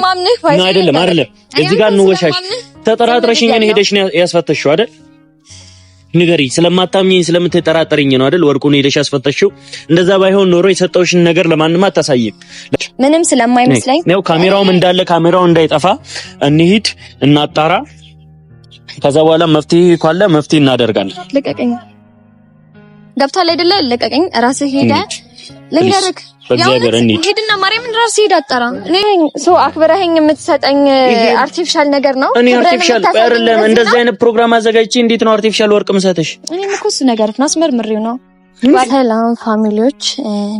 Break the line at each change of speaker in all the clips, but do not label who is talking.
ማምነህ
ነው አይደለም እዚህ ጋር እንወሻሽ ተጠራጥረሽኝ ነው ሄደሽ ያስፈተሽው አይደል ንገሪ ስለማታምኚኝ ስለምትጠራጠሪኝ ነው አይደል ወርቁን ሄደሽ ያስፈተሽው እንደዛ ባይሆን ኖሮ የሰጠውሽን ነገር ለማንም አታሳይም
ምንም ስለማይመስለኝ
ነው ካሜራውም እንዳለ ካሜራው እንዳይጠፋ እንሂድ እናጣራ ከዛ በኋላ መፍትሄ ካለ መፍትሄ እናደርጋለን
ልቀቀኝ ገብቷል አይደለ ልቀቀኝ ራስህ ሄደ ልንገርክ
በእግዚአብሔር እንሂድ
ሄድና ማርያምን ራስህ ሄድ አጣራ እኔ ሶ አክብረኸኝ የምትሰጠኝ አርቲፊሻል ነገር ነው
እኔ አርቲፊሻል አይደለም እንደዚህ አይነት ፕሮግራም አዘጋጅቼ እንዴት ነው አርቲፊሻል ወርቅ መስጠትሽ
እኔም እኮ እሱ ነገር አስመርምሬው ነው ሰላም ፋሚሊዎች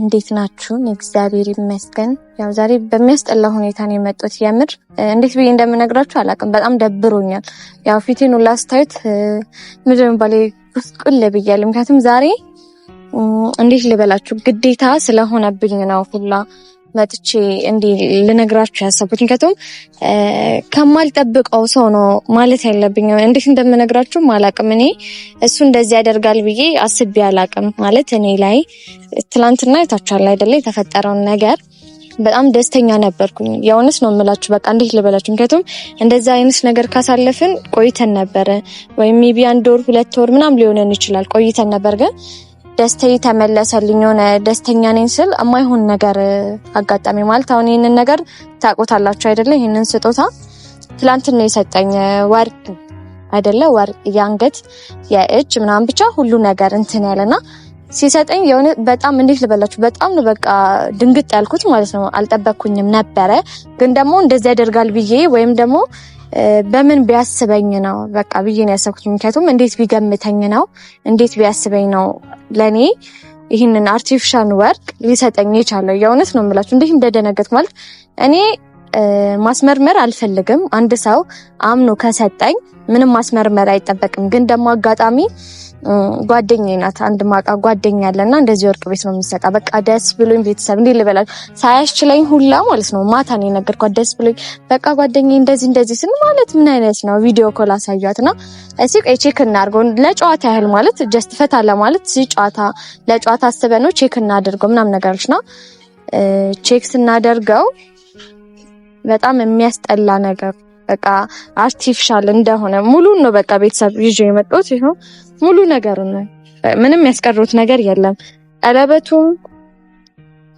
እንዴት ናችሁ እግዚአብሔር ይመስገን ያው ዛሬ በሚያስጠላ ሁኔታ ነው የመጣሁት የምር እንዴት ብዬ እንደምነግራችሁ አላውቅም በጣም ደብሮኛል ያው ፊቴን ላስታዩት ምንም ባለ ቁስቁል ብያለሁ ምክንያቱም ዛሬ እንዴት ልበላችሁ ግዴታ ስለሆነብኝ ነው ሁላ መጥቼ እንዴ ልነግራችሁ ያሰብኩት ምክንያቱም ከማልጠብቀው ሰው ነው ማለት ያለብኝ እንዴት እንደምነግራችሁ ማላቅም እኔ እሱ እንደዚህ ያደርጋል ብዬ አስቤ አላቅም ማለት እኔ ላይ ትላንትና የታቻለ አይደለ የተፈጠረውን ነገር በጣም ደስተኛ ነበርኩኝ የሆነስ ነው የምላችሁ በቃ እንዴት ልበላችሁ ምክንያቱም እንደዛ አይነት ነገር ካሳለፍን ቆይተን ነበር ወይ ሜቢ 1 ወር 2 ወር ምናም ሊሆነን ይችላል ቆይተን ነበር ግን ደስተይ ተመለሰልኝ ሆነ ደስተኛ ነኝ ስል የማይሆን ነገር አጋጣሚ ማለት አሁን ይሄንን ነገር ታቆታላችሁ አይደለ ይሄንን ስጦታ ትላንትና የሰጠኝ ወርቅ አይደለ ወርቅ ያንገት የእጅ ምናምን ብቻ ሁሉ ነገር እንትን ያለና ሲሰጠኝ የሆነ በጣም እንዴት ልበላችሁ በጣም ነው በቃ ድንግጥ ያልኩት ማለት ነው አልጠበቅኩኝም ነበረ ግን ደግሞ እንደዚህ ያደርጋል ብዬ ወይም ደግሞ በምን ቢያስበኝ ነው በቃ ብዬ ነው ያሰብኩት ምክንያቱም እንዴት ቢገምተኝ ነው እንዴት ቢያስበኝ ነው ለኔ ይሄንን አርቲፊሻል ወርቅ ሊሰጠኝ የቻለው የእውነት ነው የምላችሁ እንዴት እንደደነገጥኩ ማለት እኔ ማስመርመር አልፈልግም አንድ ሰው አምኖ ከሰጠኝ ምንም ማስመርመር አይጠበቅም ግን ደግሞ አጋጣሚ ጓደኛዬ ናት አንድ ማቃ ጓደኛ ያለና እንደዚህ ወርቅ ቤት ነው የሚሰጣ በቃ ደስ ብሎኝ ቤተሰብ እንዴ ልበላችሁ ሳያስችለኝ ሁላ ማለት ነው ማታ ነው የነገርኳት ደስ ብሎኝ በቃ ጓደኛዬ እንደዚህ ስን ማለት ምን አይነት ነው ቪዲዮ ኮል አሳያትና እሺ ቼክ እናድርገው ለጨዋታ ያህል ማለት ጀስት ፈታ ለማለት ጨዋታ ለጨዋታ አስበን ነው ቼክ እናድርገው ምናምን ነገርሽና ቼክ ስናደርገው በጣም የሚያስጠላ ነገር በቃ አርቲፊሻል እንደሆነ ሙሉ ነው በቃ ቤተሰብ ይዤ የመጣሁት ይሄው ሙሉ ነገር ነው ምንም ያስቀሩት ነገር የለም ቀለበቱም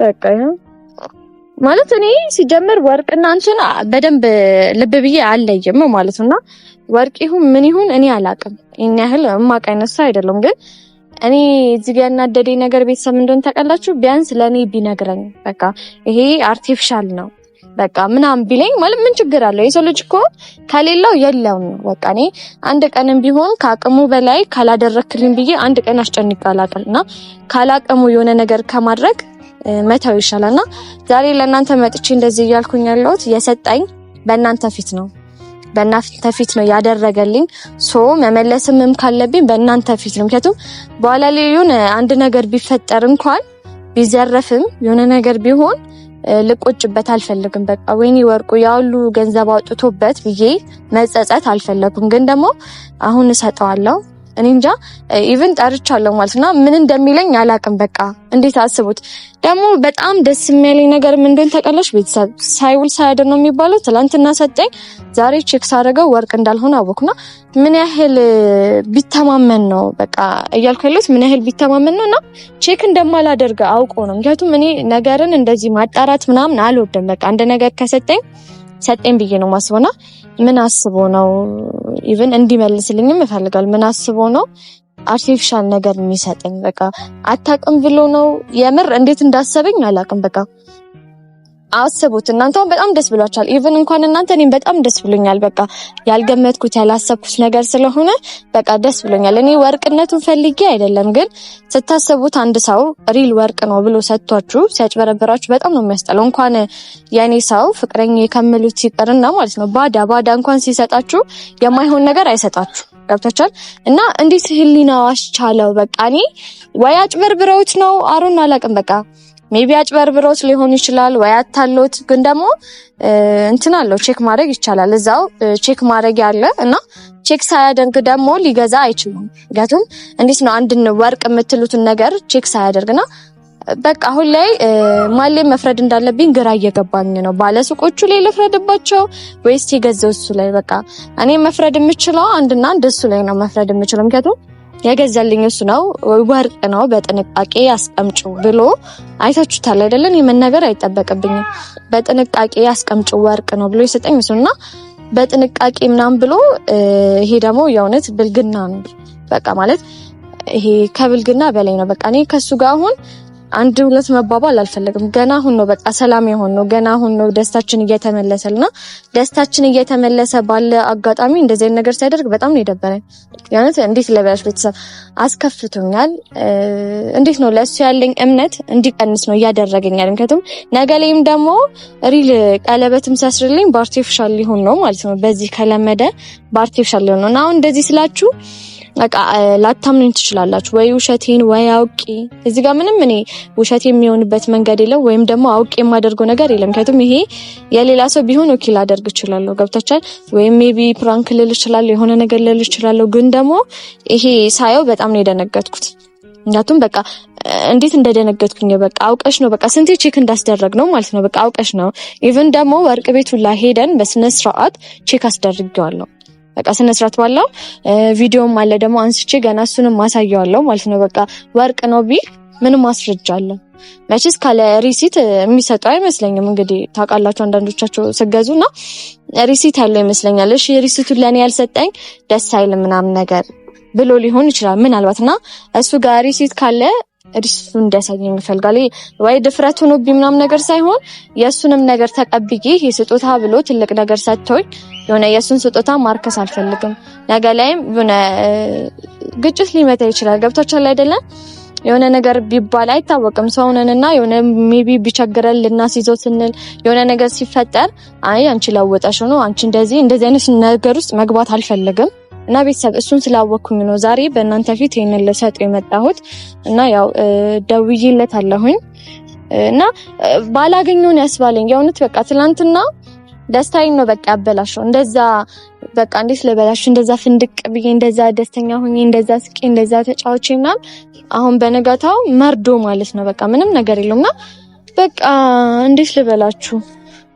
በቃ ማለት እኔ ሲጀምር ወርቅና አንቺን በደንብ ልብ ብዬ አለየም ማለት ነውና ወርቅ ይሁን ምን ይሁን እኔ አላቅም እኛ ያህል ማቃይነሳ አይደለም ግን እኔ እዚህ ጋር ያናደደኝ ነገር ቤተሰብ እንደሆነ ታውቃላችሁ ቢያንስ ለኔ ቢነግረኝ በቃ ይሄ አርቲፊሻል ነው በቃ ምናም ቢለኝ ማለት ምን ችግር አለው የሰው ልጅ እኮ ከሌላው የለውም በቃ እኔ አንድ ቀንም ቢሆን ካቅሙ በላይ ካላደረክልኝ ብዬ አንድ ቀን አስጨንቃላልና ካላቀሙ የሆነ ነገር ከማድረግ መታው ይሻላልና ዛሬ ለእናንተ መጥቼ እንደዚህ ያልኩኝ ያለሁት የሰጠኝ በእናንተ ፊት ነው በእናንተ ፊት ነው ያደረገልኝ ሶ መመለስምም ካለብኝ በእናንተ ፊት ነው ምክንያቱም በኋላ ላይ የሆነ አንድ ነገር ቢፈጠር እንኳን ቢዘረፍም የሆነ ነገር ቢሆን ልቆጭበት አልፈልግም በቃ ወይኔ ወርቁ ያሉ ገንዘብ አውጥቶበት ብዬ መጸጸት አልፈለኩም ግን ደግሞ አሁን እሰጠዋለሁ እኔ እንጃ ኢቭን ጠርቻለሁ ማለትና ምን እንደሚለኝ አላቅም በቃ እንዴት አስቡት ደግሞ በጣም ደስ የሚያለኝ ነገር ምን እንደሆነ ተቀላሽ ቤተሰብ ሳይውል ሳያድር ነው የሚባለው ትላንትና ሰጠኝ ዛሬ ቼክ ሳደርገው ወርቅ እንዳልሆነ አወኩና ምን ያህል ቢተማመን ነው በቃ እያልኩ ያለሁት ምን ያህል ቢተማመን ነውና ቼክ እንደማላደርግ አውቆ ነው ምክንያቱም እኔ ነገርን እንደዚህ ማጣራት ምናምን አልወደም በቃ አንድ ነገር ከሰጠኝ ብዬ ነው ማስበውና ምን አስቦ ነው ኢቭን እንዲመልስልኝም እፈልጋለሁ ምን አስቦ ነው አርቲፊሻል ነገር የሚሰጠኝ በቃ አታውቅም ብሎ ነው የምር እንዴት እንዳሰበኝ አላውቅም በቃ አስቡት እናንተው በጣም ደስ ብሏችኋል ኢቭን እንኳን እናንተ እኔም በጣም ደስ ብሎኛል በቃ ያልገመትኩት ያላሰብኩት ነገር ስለሆነ በቃ ደስ ብሎኛል እኔ ወርቅነቱን ፈልጌ አይደለም ግን ስታስቡት አንድ ሰው ሪል ወርቅ ነው ብሎ ሰጥቷችሁ ሲያጭበረብራችሁ በጣም ነው የሚያስጠላው እንኳን የኔ ሰው ፍቅረኛ ከመሉት ይቀርና ማለት ነው ባዳ እንኳን ሲሰጣችሁ የማይሆን ነገር አይሰጣችሁ ገብታችኋል እና እንዴት ህሊናው አስቻለው በቃ እኔ ወይ አጭበርብረውት ነው አሩን አላውቅም በቃ ሜቢ አጭበርብሮት ሊሆን ይችላል ወይ አታሎት ግን ደግሞ እንትን አለው ቼክ ማድረግ ይቻላል እዛው ቼክ ማድረግ ያለ እና ቼክ ሳያደርግ ደግሞ ሊገዛ አይችልም ጋቱም እንዴት ነው አንድን ወርቅ የምትሉትን ነገር ቼክ ሳያደርግና በቃ አሁን ላይ ማን ላይ መፍረድ እንዳለብኝ ግራ እየገባኝ ነው። ባለሱቆቹ ላይ ልፍረድባቸው ወይስ የገዛው እሱ ላይ? በቃ እኔ መፍረድ የምችለው አንድና አንድ እሱ ላይ ነው መፍረድ የምችለው። ምክንያቱም የገዛልኝ እሱ ነው። ወርቅ ነው በጥንቃቄ አስቀምጪው ብሎ አይታችሁታል አይደለን? የመናገር አይጠበቅብኝም። በጥንቃቄ አስቀምጪው ወርቅ ነው ብሎ የሰጠኝ እሱና በጥንቃቄ ምናምን ብሎ ይሄ ደግሞ የእውነት ብልግና ነው። በቃ ማለት ይሄ ከብልግና በላይ ነው። በቃ እኔ ከሱ ጋር አሁን አንድ ሁለት መባባል አልፈልግም። ገና አሁን ነው በቃ ሰላም የሆን ነው። ገና አሁን ነው ደስታችን እየተመለሰልና ደስታችን እየተመለሰ ባለ አጋጣሚ እንደዚህ አይነት ነገር ሲያደርግ በጣም ነው የደበረኝ። ያንተ እንዴት ለበያሽ ቤተሰብ አስከፍቶኛል። እንዴት ነው ለሱ ያለኝ እምነት እንዲቀንስ ነው እያደረገኛል። ምክንያቱም ነገ ላይም ደግሞ ሪል ቀለበትም ሲያስርልኝ በአርቲፊሻል ሊሆን ነው ማለት ነው። በዚህ ከለመደ በአርቲፊሻል ሊሆን ነው እና አሁን እንደዚህ ስላችሁ በቃ ላታምኑኝ ትችላላችሁ። ወይ ውሸቴን ወይ አውቄ እዚህ ጋር ምንም እኔ ውሸቴ የሚሆንበት መንገድ የለም፣ ወይም ደግሞ አውቄ የማደርገው ነገር የለም። ምክንያቱም ይሄ የሌላ ሰው ቢሆን ወኪል አደርግ እችላለሁ። ገብታችኋል? ወይም ሜቢ ፕራንክ ልል እችላለሁ፣ የሆነ ነገር ልል እችላለሁ። ግን ደግሞ ይሄ ሳየው በጣም ነው የደነገጥኩት። ምክንያቱም በቃ እንዴት እንደደነገጥኩኝ በቃ አውቀሽ ነው በቃ ስንቴ ቼክ እንዳስደረግ ነው ማለት ነው። በቃ አውቀሽ ነው። ኢቭን ደግሞ ወርቅ ቤቱ ላይ ሄደን በስነ ስርዓት ቼክ አስደርጌዋለሁ። በቃ ስነ ስርዓት ባለው ቪዲዮም አለ ደግሞ አንስቼ ገና እሱንም ማሳየዋለሁ ማለት ነው። በቃ ወርቅ ነው ቢል ምንም ማስረጃ አለ? መቼስ ካለ ሪሲት የሚሰጡ አይመስለኝም። እንግዲህ ታውቃላችሁ አንዳንዶቻችሁ ስገዙና ሪሲት ያለው ይመስለኛል። እሺ ሪሲቱን ለኔ ያልሰጠኝ ደስ አይልም ምናምን ነገር ብሎ ሊሆን ይችላል ምናልባትና እሱ ጋር ሪሲት ካለ ሪሲቱ እንዲያሳየኝ ይፈልጋል። ወይ ድፍረት ሆኖብኝ ምናምን ነገር ሳይሆን የእሱንም ነገር ተቀብዬ ይሄ ስጦታ ብሎ ትልቅ ነገር ሰጥቶኝ የሆነ የእሱን ስጦታ ማርከስ አልፈልግም። ነገ ላይም የሆነ ግጭት ሊመታ ይችላል። ገብታችኋል አይደለም? የሆነ ነገር ቢባል አይታወቅም። ሰውነንና የሆነ ሜቢ ቢቸግረን ልናስይዘው ስንል የሆነ ነገር ሲፈጠር አይ አንቺ ለወጣሽ ነው አንቺ እንደዚህ አይነት ነገር ውስጥ መግባት አልፈልግም። እና ቤተሰብ እሱን ስላወቅኩኝ ነው ዛሬ በእናንተ ፊት ይሄንን ልሰጥ የመጣሁት። እና ያው ደውዬለት አለሁኝ እና ባላገኘው ነው ያስባለኝ። የእውነት በቃ ትናንትና ደስታዬን ነው በቃ ያበላሸው። እንደዛ በቃ እንዴት ልበላሽ፣ እንደዛ ፍንድቅ ብዬ እንደዛ ደስተኛ ሆኜ እንደዛ ስቄ እንደዛ ተጫውቼ ምናምን አሁን በነጋታው መርዶ ማለት ነው። በቃ ምንም ነገር የለውምና በቃ እንዴት ልበላችሁ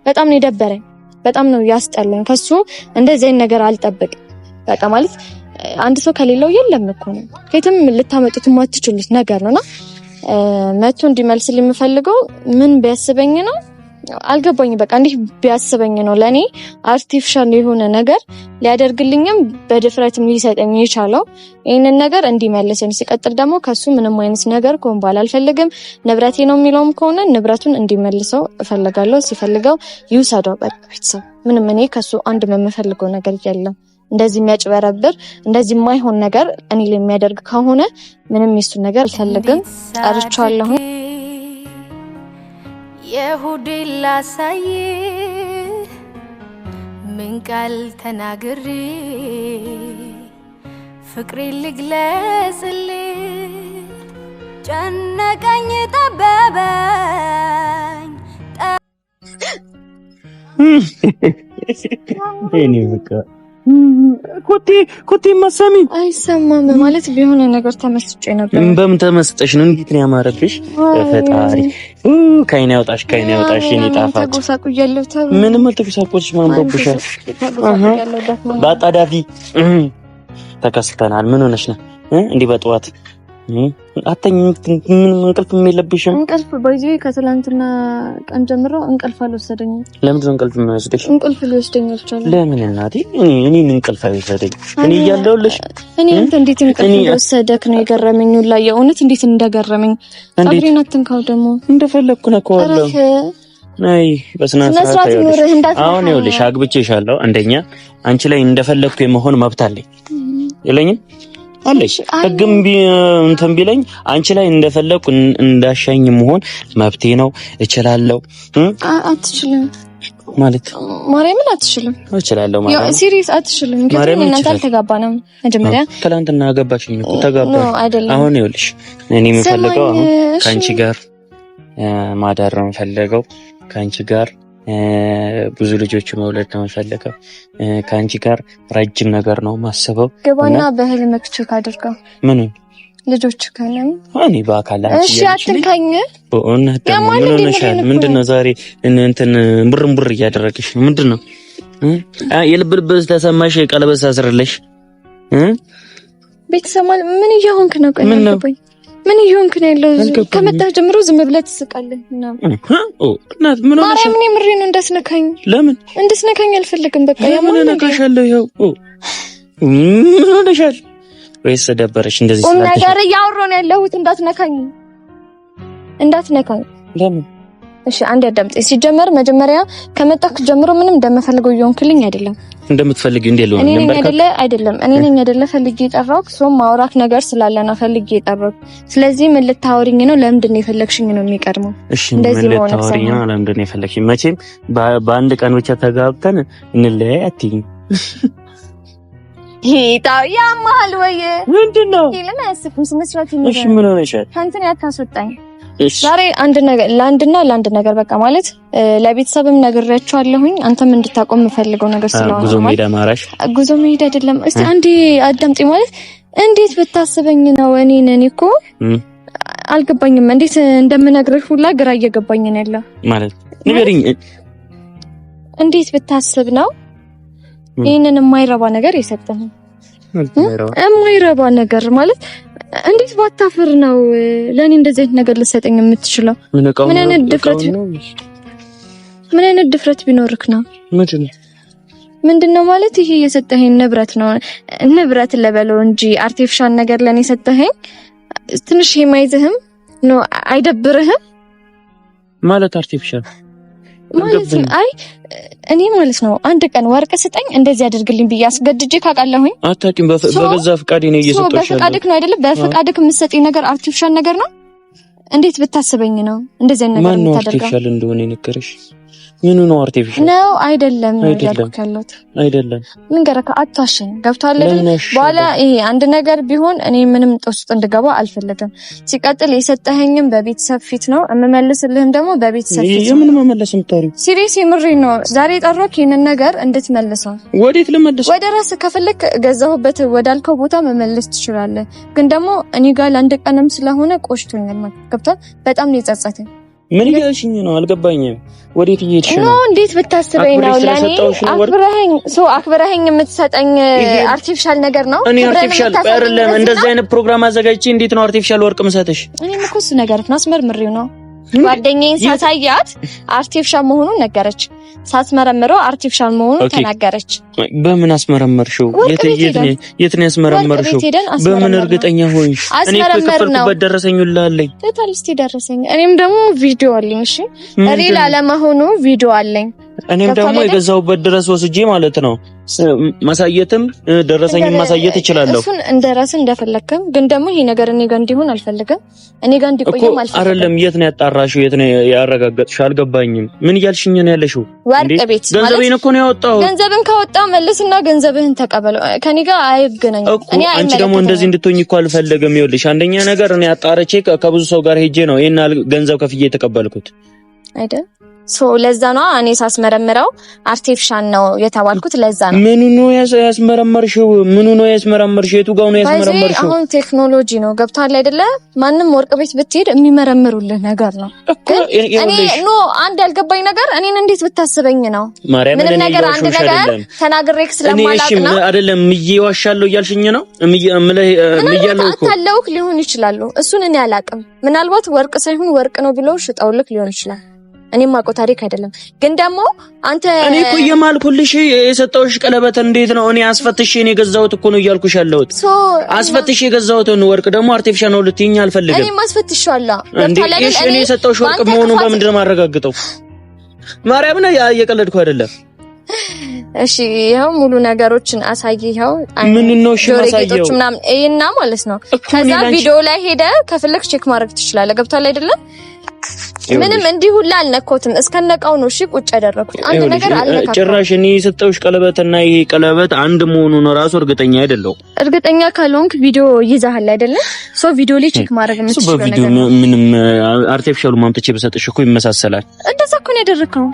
በጣም ነው የደበረኝ። በጣም ነው ያስጠላኝ። ከሱ እንደዚህ አይነት ነገር አልጠብቅም። በቃ ማለት አንድ ሰው ከሌለው የለም እኮ ነው ከየትም ልታመጡት የማትችሉት ነገር ነውና መቶ እንዲመልስልኝ የምፈልገው ምን ቢያስበኝ ነው አልገባኝም። በቃ እንዴ ቢያስበኝ ነው ለኔ አርቲፊሻል የሆነ ነገር ሊያደርግልኝም በድፍረትም ሊሰጠኝ የቻለው ይሄንን ነገር እንዲመልስኝ። ሲቀጥል ደግሞ ከሱ ምንም አይነት ነገር ኮምባል አልፈልግም። ንብረቴ ነው የሚለውም ከሆነ ንብረቱን እንዲመልሰው እፈልጋለሁ። ሲፈልገው ይውሰደው። በቃ ቤተሰብ ምንም እኔ ከሱ አንድ የምፈልገው ነገር የለም። እንደዚህ የሚያጭበረብር እንደዚህ የማይሆን ነገር እኔ ላይ የሚያደርግ ከሆነ ምንም የሱን ነገር አልፈልግም። ጠርቻለሁ። የሁዴ ላሳይ ምን ቃል ተናግሬ ፍቅሬ ልግለጽል ጨነቀኝ ጠበበኝ
እኔ በቃ ኮቴ ማሰሚ
አይሰማም ማለት ቢሆን ነገር ተመስጬ ነበር።
በምን ተመስጠሽ ነው? እንዴት ነው ያማረብሽ? ፈጣሪ ከአይኔ ያውጣሽ እኔ ጣፋጭ
ተጎሳቁያለሁ።
ምንም አልተጎሳቆልሽ። ማንበብሻል በአጣዳፊ ተከስተናል። ምን ሆነሽ ነው እንዲህ በጠዋት አተኝ? ምን እንቅልፍ የለብሽም?
እንቅልፍ ባይዚ ከትላንትና ቀን ጀምሮ እንቅልፍ አልወሰደኝም።
ለምንድን ነው እንቅልፍ የማይወስደሽ?
እንቅልፍ ሊወስደኝ አልቻለም።
ለምን እናቴ? እኔ እንቅልፍ አይወሰደኝ እኔ እያለሁልሽ።
እኔ እንዴት እንቅልፍ ወሰደክ ነው የገረመኝ። ሁላ የእውነት እንዴት እንደገረመኝ። አብሬን አትንካው ደግሞ እንደፈለኩ ነው ከወለው
ናይ በስነ ስርዓት አሁን ይኸውልሽ አግብቼሻለሁ። አንደኛ አንቺ ላይ እንደፈለኩ የመሆን መብት አለኝ የለኝም አለሽ? ህግም እንትን ቢለኝ አንቺ ላይ እንደፈለኩ እንዳሻኝ መሆን መብቴ ነው። እችላለሁ።
አትችልም
ማለት
ማርያምን አትችልም።
እችላለሁ ማለት
ነው። ሲሪየስ አትችልም። ምክንያቱም እናንተ አልተጋባንም። መጀመሪያ
ትናንትና አገባሽኝ እኮ ተጋባ። አሁን ይኸውልሽ እኔ የምፈልገው አሁን ካንቺ ጋር ማዳር ነው የምፈልገው። ካንቺ ጋር ብዙ ልጆች መውለድ ነው የምፈልገው። ካንቺ ጋር ረጅም ነገር ነው ማስበው።
ገባና በህልምክ ቼክ አድርገው።
ምን
ልጆች ካለም
እኔ በአካል
እሺ አትንካኝ።
ምንድነው ዛሬ እንትን ቡርንቡር እያደረግሽ ምንድነው? የልብ ልብ ተሰማሽ? ቀለበት አስረለሽ
ቤተሰብ ምን እየሆንክ ነው? ቆይ ምን እየሆንክ ነው ያለው? ከመጣህ ጀምሮ ዝም ብለህ ትስቃለህ እና ምን ሆነሽ? ማርያም እኔ ምሬ ነው እንዳትነካኝ። ለምን እንድትነካኝ አልፈልግም። በቃ ያማን ነካሻለሁ። ይኸው ምን ሆነሻል? ወይስ ደበረሽ? እንደዚህ ስለዚህ ነገር እያወራሁ ነው ያለሁት። እንዳትነካኝ። ለምን? እሺ አንዴ አዳምጥ። ሲጀመር መጀመሪያ ከመጣክ ጀምሮ ምንም እንደምፈልገው እየሆንክልኝ አይደለም። እንደምትፈልጊው እንዴ ነው? እኔ ነኝ አይደለ ፈልጌ የጠራሁት። ሰው ማውራክ ነገር ስላለ ነው ፈልጌ የጠራሁት። ስለዚህ ምን ልታወሪኝ ነው? ለምንድን ነው የፈለግሽኝ ነው የሚቀድመው? እንደዚህ ነው ልታወሪኝ ነው? ለምንድን ነው የፈለግሽኝ? መቼም በአንድ ቀን ብቻ ተጋብተን እንለያይ አትይኝ። ይታው ያማል ወይ ምንድነው? ይለና ያስኩኝ ስመስራት ይመጣ። እሺ ምን ሆነሻል? ካንተን ያታስወጣኝ ዛሬ ለአንድ ነገር በቃ ማለት ለቤተሰብም ነግሬያቸዋለሁኝ። አንተም እንድታቆም የምፈልገው ነገር ስለሆነ ጉዞ መሄድ አይደለም። እስቲ አንዴ አዳምጪ። ማለት እንዴት ብታስበኝ ነው? እኔ እኮ አልገባኝም። እንዴት እንደምነግርህ ሁላ ግራ እየገባኝ ነው ያለው። ማለት ንገሪኝ። እንዴት ብታስብ ነው ይሄንን የማይረባ ነገር የሰጠህ? የማይረባ ነገር ማለት እንዴት ባታፍር ነው ለኔ እንደዚህ አይነት ነገር ልሰጠኝ የምትችለው? ምን አይነት ድፍረት ቢኖርክ ነው? ምንድነው ማለት ይሄ የሰጠኸኝ ንብረት ነው። ንብረት ለበለው እንጂ አርቲፊሻል ነገር ለኔ የሰጠኸኝ ትንሽ የማይዝህም ነው? አይደብርህም ማለት አርቲፊሻል ማለት አይ እኔ ማለት ነው አንድ ቀን ወርቅ ስጠኝ እንደዚህ አድርግልኝ ብዬ አስገድጄ ካቃለሁኝ አታውቂም። በገዛ ፍቃዴ ነው እየሰጠሁሽ ያለው። በፍቃድክ ነው አይደለ? በፍቃድክ የምትሰጠኝ ነገር አርቲፊሻል ነገር ነው። እንዴት ብታስበኝ ነው እንደዚህ አይነት ነገር የምታደርገው? ማን አርቲፊሻል እንደሆነ ይነገርሽ? ምኑ ነው አርቲፊሻል ነው? አይደለም ያልኩት ያለሁት አይደለም። ምን ገረካ አታሽኝ። ገብቷል አይደል? በኋላ ይሄ አንድ ነገር ቢሆን እኔ ምንም ጦስ ውስጥ እንድገባ አልፈልግም። ሲቀጥል የሰጠኸኝም በቤተሰብ ፊት ነው እምመልስልህም ደግሞ በቤተሰብ ፊት ነው። ምን መመለስ የምታሪው? ሲሪየስ የምሬ ነው። ዛሬ ጠራክ ይሄንን ነገር እንድትመልሰው። ወዴት ልመልስ? ወደ ራስህ ከፈለክ ገዛሁበት ወዳልከው ቦታ መመለስ ትችላለህ። ግን ደግሞ እኔ ጋር ለአንድ ቀንም ስለሆነ ቆሽቶኛል ማለት ገብቷል። በጣም ነው የጸጸተኝ። ምን እያልሽኝ ነው? አልገባኝም። ወዴት እየሄድሽ ነው? እንዴት ብታስበኝ ነው? ለኔ አክብረኸኝ የምትሰጠኝ አርቲፊሻል ነገር ነው? እኔ አርቲፊሻል አይደለም። እንደዚህ አይነት ፕሮግራም አዘጋጅቼ እንዴት ነው አርቲፊሻል ወርቅ መሰተሽ? እኔም እኮ እሱ ነገር ነው አስመርምሬው ነው። ጓደኛዬን ሳሳያት አርቲፊሻል መሆኑን ነገረች። ሳትመረምረው አርቲፊሻል መሆኑን ተናገረች። በምን አስመረመርሽው? የት ነው ያስመረመርሽው? በምን እርግጠኛ ሆንሽ? እኔ እኮ ከፈልኩበት ደረሰኝ ላለኝ ለታልስቲ ደረሰኝ። እኔም ደግሞ ቪዲዮ አለኝ። እሺ ሪል አለመሆኑ ቪዲዮ አለኝ። እኔም ደግሞ የገዛሁበት ድረስ ወስጄ ማለት ነው ማሳየትም ደረሰኝም ማሳየት እችላለሁ። እሱን እንደራስህ እንደፈለከም፣ ግን ደግሞ ይሄ ነገር እኔ ጋር እንዲሆን አልፈልግም። እኔ ጋር እንዲቆይም አልፈልግም። አይደለም የት ነው ያጣራሽው? የት ነው ያረጋገጥሽው? አልገባኝም። ምን እያልሽኝ ነው ያለሽው? ወርቅ ቤት ገንዘቤን እኮ ነው ያወጣው። ገንዘብን ካወጣ መልስና ገንዘብህን ተቀበል። ከኔ ጋር አይገናኝም። እኔ አንቺ ደግሞ እንደዚህ እንድትሆኝ እኮ አልፈልግም። ይኸውልሽ አንደኛ ነገር እኔ አጣርቼ ከብዙ ሰው ጋር ሄጄ ነው ይሄን ገንዘብ ከፍዬ የተቀበልኩት አይደል? ለዛ ነው እኔ ሳስመረምረው አርቲፊሻል ነው የተባልኩት። ለዛ ነው። ምኑ ነው ያስመረመርሽው? የቱ ጋር ነው ያስመረመርሽው? አሁን ቴክኖሎጂ ነው ገብቷል አይደለ? ማንም ወርቅ ቤት ብትሄድ የሚመረምሩልህ ነገር ነው። እኔ አንድ ያልገባኝ ነገር እኔን እንዴት ብታስበኝ ነው? ምንም ነገር አንድ ነገር ተናግሬክ ስለማላቅ ነው አይደለም? እየዋሻለሁ እያልሽኝ ነው? እያለሁ እኮ አታለውክ ሊሆን ይችላል። እሱን እኔ አላቅም። ምናልባት ወርቅ ሳይሆን ወርቅ ነው ብለው ሽጣውልክ ሊሆን ይችላል። እኔ ማቆ ታሪክ አይደለም። ግን ደግሞ አንተ እኔ እኮ የማልኩልሽ የሰጠውሽ ቀለበት እንዴት ነው? እኔ አስፈትሽ እኔ የገዛሁት እኮ ነው እያልኩሽ ያለሁት። አስፈትሽ የገዛሁትን ወርቅ ደግሞ አርቲፊሻል ነው ልትይኝ አልፈልግም። እኔ ማስፈትሽዋለሁ። እኔ የሰጠውሽ ወርቅ መሆኑን በምንድን ነው ማረጋግጠው? ማርያም ነው እየቀለድኩ አይደለም። እሺ ይሄው ሙሉ ነገሮችን አሳይኸው። ምን ነው እሺ ማሳየው ምናምን እና ማለት ነው። ከዛ ቪዲዮ ላይ ሄደ ከፈለክ ቼክ ማድረግ ትችላለህ። ገብቷል አይደለም? ምንም እንዲሁ አልነኮትም። እስከነቃው ነው እሺ ቁጭ ያደረኩት። አንድ ነገር አልነካኩም። ጭራሽ እኔ የሰጠውሽ ቀለበትና ይሄ ቀለበት አንድ መሆኑን ራሱ እርግጠኛ አይደለሁ። እርግጠኛ ካልሆንክ ቪዲዮ ይዛሃል አይደለ? ቪዲዮ ላይ ቼክ ማድረግ የምትችለው ነገር ምንም አርቲፊሻሉ ማምጥቼ በሰጥሽ እኮ ይመሳሰላል። እንደዛ እኮ ነው ያደረከው።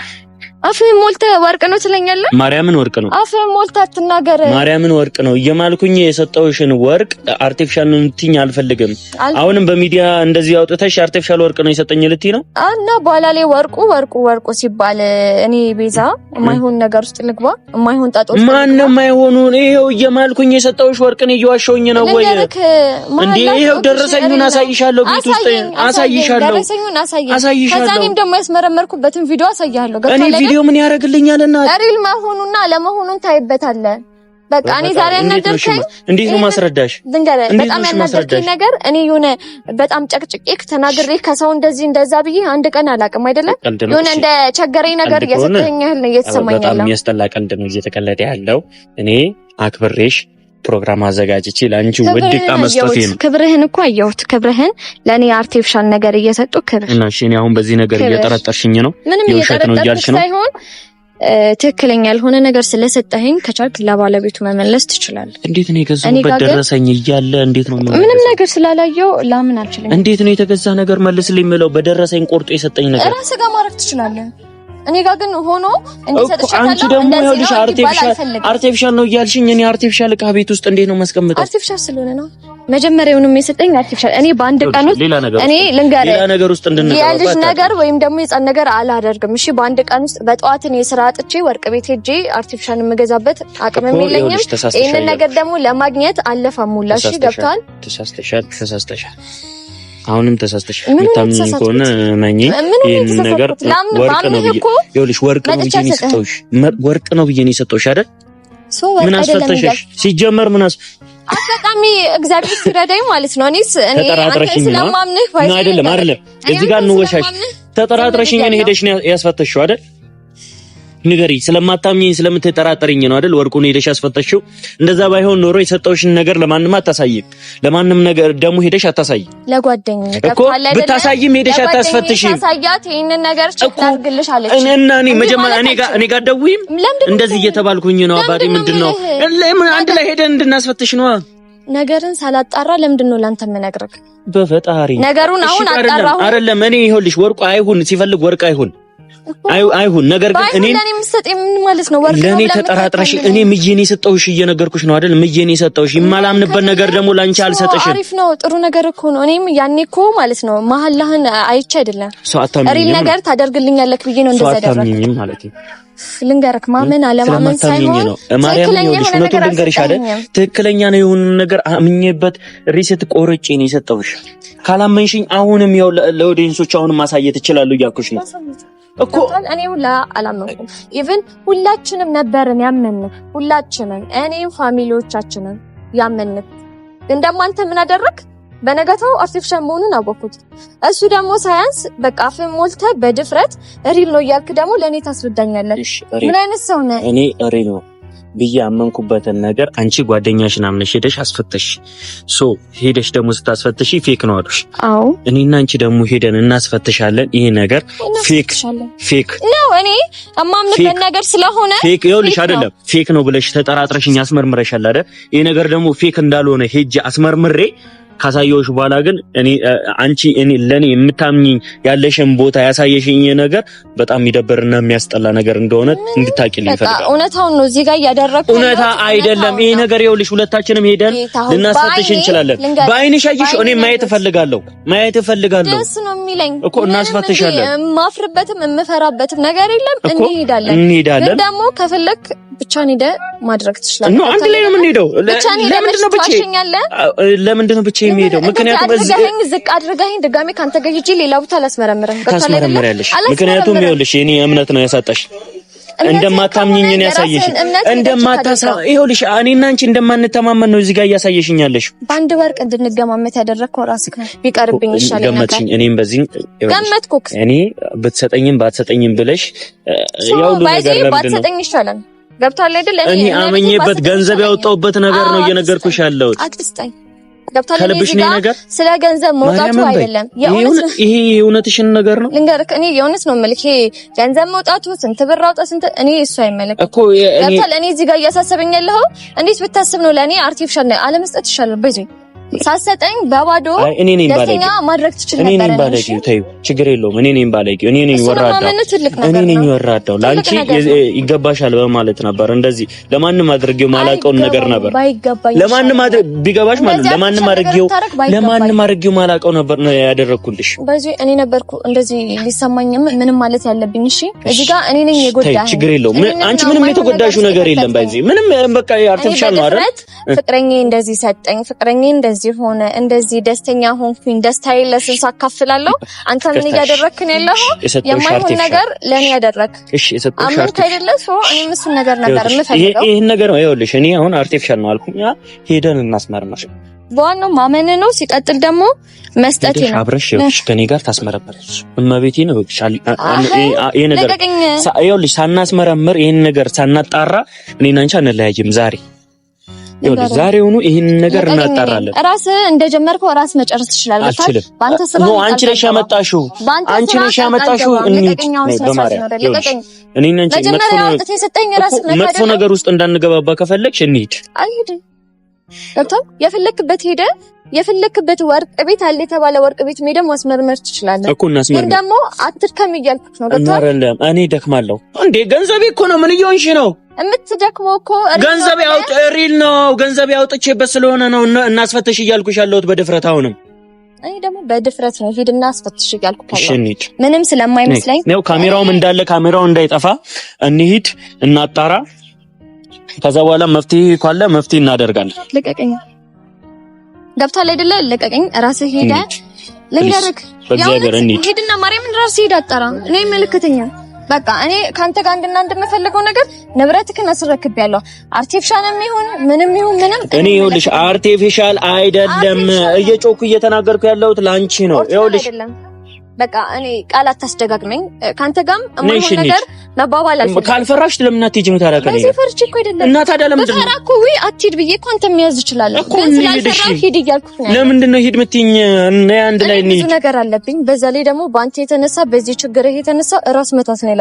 አፍህን ሞልተህ ወርቅ ነው ትለኛለህ?
ማርያምን ወርቅ ነው።
አፍህን ሞልተህ አትናገር።
ማርያምን ወርቅ ነው እየማልኩኝ የሰጠውሽን ወርቅ አርቲፊሻል ነው እንትኝ አልፈልግም። አሁንም በሚዲያ እንደዚህ አውጥተሽ አርቲፊሻል ወርቅ ነው የሰጠኝ ልትይ ነው?
እና በኋላ ላይ ወርቁ ሲባል እኔ ቤዛ የማይሆን ነገር ውስጥ ልግባ? የማይሆን ጣጣ ውስጥ
ማነው የማይሆኑ? ይሄው እየማልኩኝ የሰጠውሽ ወርቅ ነው እየዋሸሁኝ ነው ወይ እንዴ? ይሄው ደረሰኙን አሳይሻለሁ፣ ቤት ውስጥ አሳይሻለሁ።
ከዛ እኔም ደግሞ ያስመረመርኩበትን ቪዲዮ አሳይሃለሁ።
ቪዲዮ ምን ያደርግልኛልና
ሪል መሆኑና ለመሆኑን ታይበታለህ። በቃ እኔ ዛሬ ያናደርከኝ
እንዴት ነው ማስረዳሽ?
በጣም ያናደርከኝ ነገር እኔ የሆነ በጣም ጨቅጭቄክ ተናግሬ ከሰው እንደዛ ብዬ አንድ ቀን አላውቅም አይደለም። የሆነ እንደ ቸገረኝ ነገር እየሰጠኸኝ ያህል ነው እየተሰማኝ ያለው።
በጣም የሚያስጠላ ቀልድ ነው እየተቀለደ ያለው። እኔ አክብሬሽ ፕሮግራም አዘጋጅቼ ላንቺ ወድቃ መስጠቴ ነው።
ክብርህን እኮ አየሁት። ክብርህን ለኔ አርቲፊሻል ነገር እየሰጡ ክብር
እና እሺ፣ እኔ አሁን በዚህ ነገር እየጠረጠርሽኝ ነው?
ምንም እየጠረጠርሽ ሳይሆን ትክክለኛ ያልሆነ ነገር ስለሰጠኸኝ ከቻልክ ለባለቤቱ መመለስ ትችላለህ።
እንዴት ነው የገዛሁበት ደረሰኝ እያለ እንዴት ነው
ምንም ነገር ስላላየው ላምን አልችልም።
እንዴት ነው የተገዛ ነገር መልስልኝ የምለው? በደረሰኝ ቆርጦ የሰጠኝ ነገር
ራስህ ጋር ማድረግ ትችላለህ። እኔ ጋር ግን ሆኖ እንዲሰጥሻለሁ።
አንቺ ደግሞ ይኸውልሽ አርቲፊሻል ነው እያልሽኝ እኔ አርቲፊሻል ዕቃ ቤት ውስጥ እንዴት ነው ማስቀምጠው?
አርቲፊሻል ስለሆነ ነው መጀመሪያውንም የሰጠኝ አርቲፊሻል። እኔ በአንድ ቀን ውስጥ እኔ ልንገርህ
ሌላ ነገር ውስጥ እንድንገባ
የልጅ ነገር ወይም ደግሞ የጻን ነገር አላደርግም። እሺ በአንድ ቀን ውስጥ በጠዋት እኔ ስራ አጥቼ ወርቅ ቤት ሄጄ አርቲፊሻል የምገዛበት አቅምም የለኝም። ይሄንን ነገር ደግሞ ለማግኘት አለፋሙላ። እሺ ገብቷል?
ተሳስተሻል። አሁንም ተሳስተሻል። የምታምኚኝ ከሆነ ማኝ ይሄን ነገር ወርቅ ነው ብዬ ይኸውልሽ ወርቅ ነው ብዬ ነው የሰጠሁሽ። ወርቅ ነው ብዬ ነው የሰጠሁሽ አይደል? ምን አስፈተሽሽ? ሲጀመር ምን
አጋጣሚ እግዚአብሔር ሲረዳኝ ማለት ነው። እኔ አንተ ስለማምንህ
ነው አይደለም። እዚህ ጋር እንወሻሽ። ተጠራጥረሽኝ ነው ሄደሽ ያስፈተሽው አይደል? ንገሪ። ስለማታምኚኝ ስለምትጠራጠሪኝ ነው አይደል ወርቁን ሄደሽ ያስፈተሽው? እንደዛ ባይሆን ኖሮ የሰጠውሽን ነገር ለማንም አታሳይም። ለማንም ነገር ደሙ ሄደሽ አታሳይም።
ለጓደኛዬ
እኮ ብታሳይም ሄደሽ አታስፈትሽም።
ታሳያት ይሄንን ነገር ቸክላርግልሽ አለች።
እኔ መጀመሪያ እኔ ጋር ደውይም እንደዚህ እየተባልኩኝ ነው። አባቴ ምንድነው አንድ ላይ ሄደን እንድናስፈትሽ ነው።
ነገርን ሳላጣራ ለምንድን ነው ላንተ የምነግርህ?
በፈጣሪ
ነገሩን አሁን አጣራሁ
አይደለም። እኔ ይኸውልሽ ወርቁ አይሁን ሲፈልግ ወርቅ አይሁን አይሁን ነገር ግን እኔ
ለኔ ምሰጥ ምን ማለት ነው? ወርቅ
ለኔ ተጠራጥረሽ እኔ ምዬኔ ሰጠውሽ እየነገርኩሽ ነው አይደል? ምዬኔ ሰጠውሽ የማላምንበት ነገር ደግሞ ላንቺ አልሰጠሽም።
አሪፍ ነው፣ ጥሩ ነገር እኮ ነው። እኔም ያኔ እኮ ማለት ነው መሐላህን አይቼ አይደለም ሪል ነገር ታደርግልኛለህ ብዬ ነው እንደዛ ያደረኩት
ማለት ነው።
ልንገርክ ማመን አለማመን ሳይሆን
ማርያም ይኸውልሽ እውነቱን ልንገርሽ አይደል? ትክክለኛ ነው የሆነ ነገር አምኜበት ሪሴት ቆርጬ ነው የሰጠውሽ። ካላመንሽኝ አሁንም ያው ለኦዲየንሶች አሁንም ማሳየት እችላለሁ እያልኩሽ ነው እኮ
እኔ ሁላ አላመንኩም። ኢቭን ሁላችንም ነበርን ያመን ሁላችንም እኔም ፋሚሊዎቻችንን ያመን ግን ደግሞ አንተ ምን አደረክ? በነገታው አርቲፊሻል መሆኑን አወቅኩት። እሱ ደግሞ ሳያንስ በቃ አፍህን ሞልተህ በድፍረት ሪል ነው እያልክ ደግሞ ለእኔ ታስረዳኛለህ። ምን አይነት ሰው ነህ?
እኔ ሪል ነው ብዬ አመንኩበትን ነገር አንቺ ጓደኛሽን አምነሽ ሄደሽ አስፈተሽ። ሄደሽ ደግሞ ስታስፈተሽ ፌክ ነው አሉሽ።
አዎ
እኔና አንቺ ደግሞ ሄደን እናስፈተሻለን። ይሄ ነገር ፌክ
ነው። እኔ አማምንበት ነገር ስለሆነ
ፌክ ይኸውልሽ አይደለም ፌክ ነው ብለሽ ተጠራጥረሽኝ አስመርምረሻል አይደል? ይሄ ነገር ደግሞ ፌክ እንዳልሆነ ሄጄ አስመርምሬ ካሳየውሽ በኋላ ግን አንቺ ለኔ የምታምኚኝ ያለሽን ቦታ ያሳየሽኝ ነገር በጣም የሚደብርና የሚያስጠላ ነገር እንደሆነ እንድታቂልኝ ፈልጋለሁ።
እውነታውን ነው እዚህ ጋር ያደረኩት።
እውነታ አይደለም ይሄ ነገር። ይኸውልሽ ሁለታችንም ሄደን ልናስፈትሽ እንችላለን። በአይንሽ አየሽ። እኔ ማየት እፈልጋለሁ።
ደስ ነው የሚለኝ
እኮ እናስፈትሻለን።
የማፍርበትም የምፈራበትም ነገር የለም። እንሄዳለን። ግን ደግሞ ከፈለክ ብቻን ሄደህ ማድረግ ትችላለህ።
ነው አንድ ላይ ነው የምንሄደው። ለምንድን ነው ብቻ የሚሄደው? ምክንያቱም
ዝቅ አድርገኸኝ ድጋሜ ካንተ ጋር ሂጂ ሌላ ቦታ አላስመረምርም።
ታስመረምሪያለሽ። ምክንያቱም ይኸውልሽ የኔ እምነት ነው ያሳጣሽ። እንደማታምኚኝ ነው ያሳየሽ። ይኸውልሽ እኔና አንቺ እንደማንተማመን ነው እዚህ ጋር እያሳየሽኛለሽ።
በአንድ ወርቅ እንድንገማመት ያደረግከው ራስህ ነህ። ቢቀርብኝ ይሻላል።
ገመትሽኝ። እኔም በዚህ
ገመትኩክ።
እኔ ብትሰጠኝም ባትሰጠኝም ብለሽ ያው ነገር
ባትሰጠኝ ይሻላል። ገብቷል አይደል?
እኔ አመኘበት ገንዘብ ያወጣውበት ነገር ነው እየነገርኩሽ ያለው።
አትስጠኝ። ገብቷል አይደል? ነገር ስለ ገንዘብ መውጣቱ አይደለም።
ይሄ የእውነትሽን ነገር ነው
ልንገርክ። እኔ የእውነት ነው የምልህ። ይሄ ገንዘብ መውጣቱ ስንት ብር አውጣ ስንት እኔ እሱ አይመለከትም እኮ። ገብቷል? እኔ እዚህ ጋር እያሳሰበኝ ያለው እንዴት ብታስብ ነው ለኔ አርቲፊሻል ነው አለመስጠት ይሻላል። በዚህ ሳሰጠኝ በባዶ ደስተኛ ማድረግ ትችል ነበር።
እኔ ነኝ ባለጌው። ተይው ችግር የለውም። እኔ ነኝ ባለጌው። እኔ ነኝ ወራዳው። ላንቺ ይገባሻል በማለት ነበር እንደዚህ ለማንም አድርጌው ማላቀው ነገር ነበር። ለማንም ቢገባሽ ማለት ለማንም አድርጌው ማላቀው ነበር ነው ያደረኩልሽ።
በዚህ እኔ ነበርኩ እንደዚህ ሊሰማኝም ምንም ማለት ያለብኝ። እሺ እዚህ ጋር እኔ ነኝ የጎዳኸኝ።
ችግር የለውም። አንቺ ምንም የተጎዳሽው ነገር የለም። በዚህ ምንም በቃ አርቲፊሻል ነው አይደል?
ፍቅረኛ እንደዚህ ሰጠኝ፣ ፍቅረኛ እንደዚህ ሆነ፣ እንደዚህ ደስተኛ ሆንኩኝ፣ ደስታዬ ለስንት አካፍላለሁ። አንተ ምን እያደረክ ነው ያለው? የማይሆን ነገር ለኔ ያደረክ።
እሺ የሰጠሽ
አመንክ አይደለ? ሶ እኔም እሱን ነገር ነበር የምፈልገው።
ይሄን ነገር ይኸውልሽ፣ እኔ አሁን አርቲፊሻል ነው አልኩኝ። ሄደን እናስመርምር።
በዋናው ማመን ነው። ሲቀጥል ደግሞ መስጠት ነው።
አብረሽ ከኔ ጋር ታስመረምራለሽ። እመቤቴ ነው ይሻል። ይሄ ነገር ይኸውልሽ፣ ሳናስመረምር ይሄን ነገር ሳናጣራ እኔና አንቺ አንለያይም ዛሬ ይኸውልሽ ዛሬውኑ ይሄን ነገር እናጣራለን።
ራስ እንደጀመርከው ራስ መጨረስ ትችላለህ። ባንተ ስራ
ነው። አንቺ ነሽ ያመጣሽው። እኔና አንቺ መጥፎ ነገር ውስጥ እንዳንገባባ ከፈለግሽ እንሂድ።
አይሄድ ገብቶሃል? የፈለክበት ሄደ የፈለክበት ወርቅ ቤት አለ የተባለ ወርቅ ቤት ሄደህ ማስመርመር ትችላለህ
እኮ። እናስመርመር ግን
ደግሞ አትድከም እያልኩት ነው። ገብቶሃል?
እኔ ደክማለሁ እንዴ? ገንዘቤ እኮ ነው። ምን እየሆንሽ ነው?
የምትደክመው እኮ
ገንዘቤ ሪል ነው። ገንዘቤ አውጥቼበት ስለሆነ ነው እናስፈትሽ እያልኩሽ ያለሁት በድፍረት። አሁንም
እኔ ደግሞ በድፍረት ነው ሄድና አስፈትሽ እያልኩት ያለው ምንም ስለማይመስለኝ
ነው። ካሜራውም እንዳለ ካሜራው እንዳይጠፋ እንሂድ፣ እናጣራ። ከዛ በኋላ መፍትሄ ካለ መፍትሄ እናደርጋለን።
ልቀቀኝ። ገብቶሃል አይደለ? ልቀቀኝ። ራስህ ሄደህ ልንገርህ።
በእግዚአብሔር እንሂድ።
ሄድና ማርያምን ራስህ ሄድ አጣራ። እኔ መልክተኛ በቃ እኔ ካንተ ጋር እንደምፈልገው ነገር ንብረትክን አስረክብያለሁ። አርቲፊሻልም ይሁን ምንም
እኔ ይኸውልሽ አርቲፊሻል አይደለም። እየጮኩ እየተናገርኩ ያለሁት ላንቺ ነው። ይኸውልሽ
በቃ እኔ ቃላት ታስደጋግመኝ ካንተ ጋርም አማን ነገር መባባል አልፈልግም።
ካልፈራሽ ለምን አትሄጂም? ታረቀኝ
በዚህ ፈርቼ እኮ አይደለም
እና ታዲያ ለምንድን ነው
ፈራኩ? ወይ አትሂድ ብዬ እኮ አንተ የሚያዝ ይችላል እኮ ስላልፈራሁ ሂድ እያልኩት ነው።
ለምንድን ነው ሂድ የምትይኝ? እና አንድ ላይ እንሂድ።
ብዙ ነገር አለብኝ። በዛ ላይ ደግሞ በአንተ የተነሳ በዚህ ችግር የተነሳ ራስ መታት ነው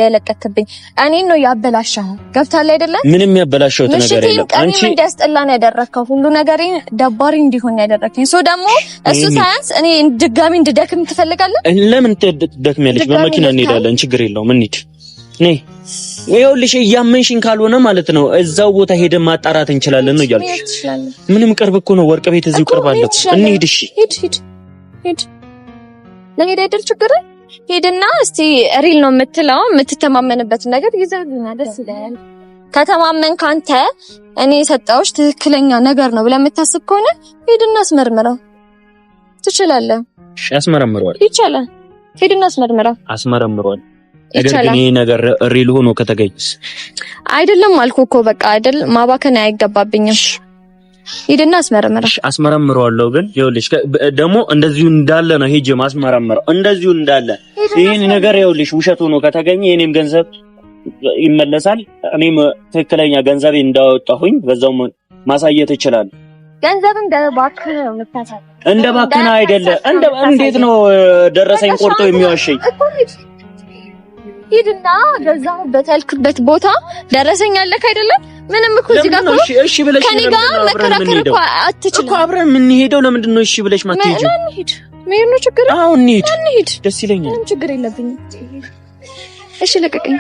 የለቀቅብኝ። እኔን ነው ያበላሻው። ገብቶሃል አይደለ?
ምንም ያበላሻው ነገር የለም።
አንቺ እንዲያስጠላ ነው ያደረከው። ሁሉ ነገሬን ደባሪ እንዲሆን ያደረከኝ። ሶ ደግሞ እሱ ሳያንስ እኔ ድጋሚ እንድደክም ትፈልጋለህ?
ለምን ትደክሚያለሽ? በመኪና እንሄዳለን። ችግር የለውም እንሂድ። ነይ ይኸውልሽ፣ እያመንሽኝ ካልሆነ ማለት ነው እዛው ቦታ ሄደን ማጣራት እንችላለን ነው እያልኩሽ። ምንም ቅርብ እኮ ነው፣ ወርቅ ቤት እዚሁ ቅርብ አለ። እንሂድ። እሺ ሂድ። ለሄድ አይደል ችግር? ሄድና እስቲ ሪል ነው የምትለው የምትተማመንበት ነገር ይዘህልኝ ደስ ይላል። ከተማመን ካንተ እኔ የሰጠሁሽ ትክክለኛ ነገር ነው ብለህ የምታስብ ከሆነ ሄድና አስመርምረው። ትችላለህ። እሺ አስመረምረዋል።
ይቻላል። ሄድና
አስመረምረዋል። ነገር ግን ይሄ ነገር ሪል ሆኖ ከተገኘስ? አይደለም
አልኩ እኮ በቃ አይደል፣ ማባከን አይገባብኝም። ሄድና አስመረምረው።
እሺ አስመረምረዋለሁ። ግን ይኸውልሽ ደግሞ እንደዚሁ እንዳለ ነው ሄጄ ማስመረምረው። እንደዚሁ እንዳለ ይሄን ነገር ይኸውልሽ ውሸት ሆኖ ከተገኘ የኔም ገንዘብ ይመለሳል። እኔም ትክክለኛ ገንዘቤ እንዳወጣሁኝ በዛው ማሳየት ይችላል።
ገንዘብም ደባክህ ነው የምታሳየው።
እንደባክህ አይደለም። እንዴት ነው ደረሰኝ ቆርጦ የሚዋሸኝ?
ሂድና ገዛሁበት ያልክበት ቦታ ደረሰኝ አለክ አይደለም? ምንም እኮ እዚህ ጋር ነው።
እሺ ብለሽ
ከኔ ጋር መከራከር እኮ አትችልም
እኮ። አብረን የምንሄደው ለምንድን ነው? እሺ ብለሽ ማትሄጂው?
እንሂድ። ምን ነው ችግር?
አዎ እንሂድ።
እንሂድ።
ደስ ይለኛል።
ምንም ችግር የለብኝም። እሺ ልቀቀኝ።